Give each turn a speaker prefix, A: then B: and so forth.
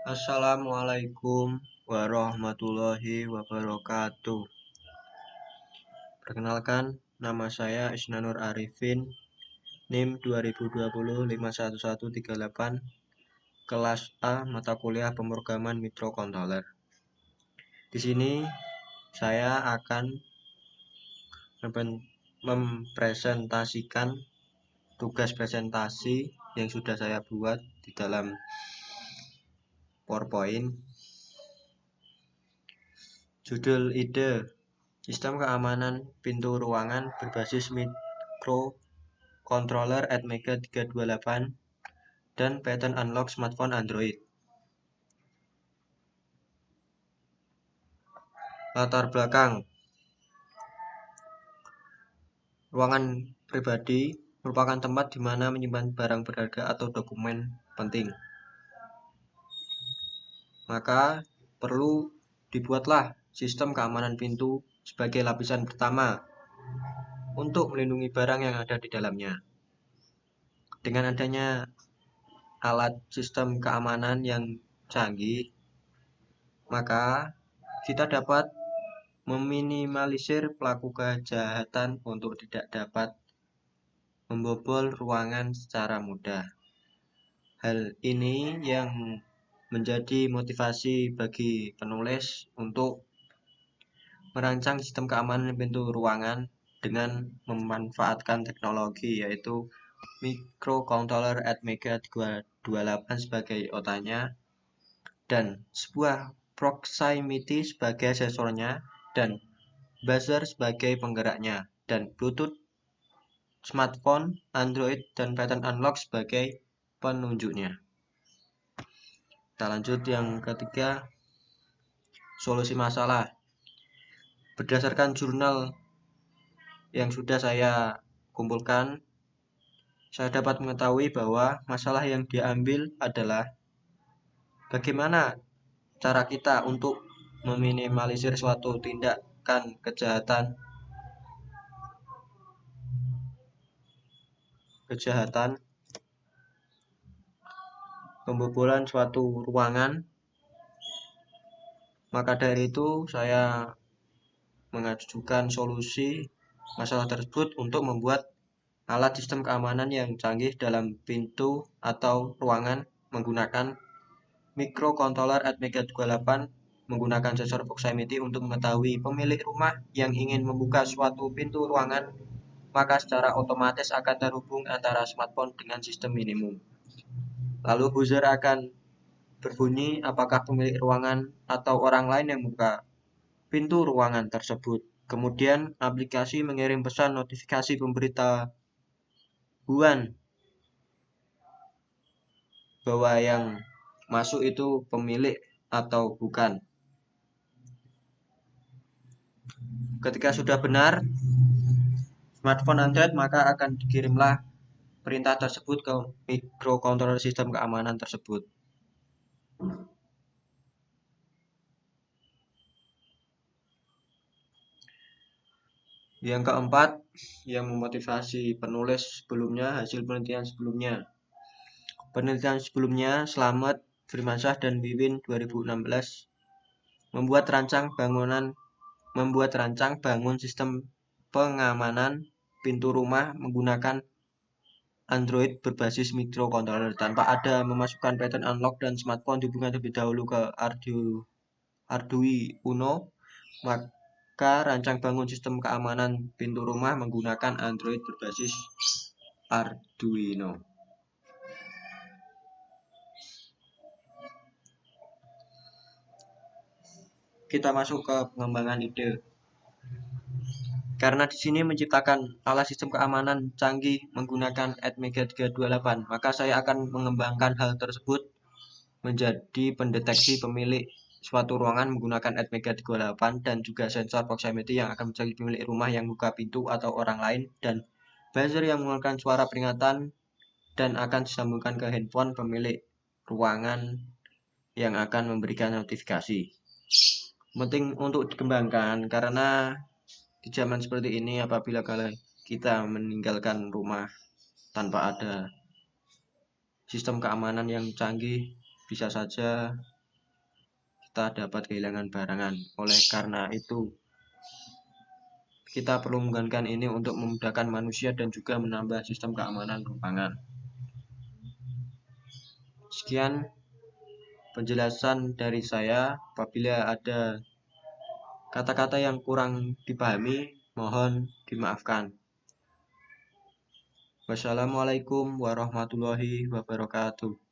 A: Assalamualaikum warahmatullahi wabarakatuh. Perkenalkan, nama saya Isnanur Arifin, NIM 2020-51138, kelas A, mata kuliah pemrograman microcontroller. Di sini saya akan mempresentasikan tugas presentasi yang sudah saya buat di dalam PowerPoint. Judul ide: Sistem keamanan pintu ruangan berbasis microcontroller Atmega 328 dan pattern unlock smartphone Android. Latar belakang: ruangan pribadi merupakan tempat di mana menyimpan barang berharga atau dokumen penting. Maka perlu dibuatlah sistem keamanan pintu sebagai lapisan pertama untuk melindungi barang yang ada di dalamnya. Dengan adanya alat sistem keamanan yang canggih, maka kita dapat meminimalisir pelaku kejahatan untuk tidak dapat membobol ruangan secara mudah. Hal ini yang menjadi motivasi bagi penulis untuk merancang sistem keamanan pintu ruangan dengan memanfaatkan teknologi, yaitu microcontroller Atmega 328 sebagai otaknya dan sebuah proximity sebagai sensornya dan buzzer sebagai penggeraknya, dan Bluetooth, smartphone, Android, dan pattern unlock sebagai penunjuknya. Kita lanjut yang ketiga, solusi masalah. Berdasarkan jurnal yang sudah saya kumpulkan, saya dapat mengetahui bahwa masalah yang diambil adalah bagaimana cara kita untuk meminimalisir suatu tindakan kejahatan pembobolan suatu ruangan. Maka dari itu saya mengajukan solusi masalah tersebut untuk membuat alat sistem keamanan yang canggih dalam pintu atau ruangan menggunakan microcontroller Atmega 328 menggunakan sensor proximity untuk mengetahui pemilik rumah yang ingin membuka suatu pintu ruangan, maka secara otomatis akan terhubung antara smartphone dengan sistem minimum. Lalu buzzer akan berbunyi apakah pemilik ruangan atau orang lain yang membuka pintu ruangan tersebut. Kemudian aplikasi mengirim pesan notifikasi pemberitahuan bahwa yang masuk itu pemilik atau bukan. Ketika sudah benar smartphone Android, maka akan dikirimlah perintah tersebut ke microcontroller sistem keamanan tersebut. Yang keempat, yang memotivasi penulis sebelumnya, hasil penelitian sebelumnya. Penelitian sebelumnya, Slamet, Firmansyah, dan Wiwin 2016 membuat rancang bangun sistem pengamanan pintu rumah menggunakan Android berbasis microcontroller tanpa ada memasukkan pattern unlock dan smartphone dihubungkan terlebih dahulu ke Arduino. Maka rancang bangun sistem keamanan pintu rumah menggunakan Android berbasis Arduino. Kita masuk ke pengembangan ide. Karena di sini menciptakan alat sistem keamanan canggih menggunakan Atmega 328, maka saya akan mengembangkan hal tersebut menjadi pendeteksi pemilik suatu ruangan menggunakan Atmega 328 dan juga sensor proximity yang akan mencari pemilik rumah yang buka pintu atau orang lain, dan buzzer yang mengeluarkan suara peringatan dan akan disambungkan ke handphone pemilik ruangan yang akan memberikan notifikasi. Penting untuk dikembangkan karena di zaman seperti ini apabila kita meninggalkan rumah tanpa ada sistem keamanan yang canggih, bisa saja kita dapat kehilangan barangan. Oleh karena itu, kita perlu menggunakan ini untuk memudahkan manusia dan juga menambah sistem keamanan keuangan. Sekian penjelasan dari saya. Apabila ada kata-kata yang kurang dipahami, mohon dimaafkan. Wassalamualaikum warahmatullahi wabarakatuh.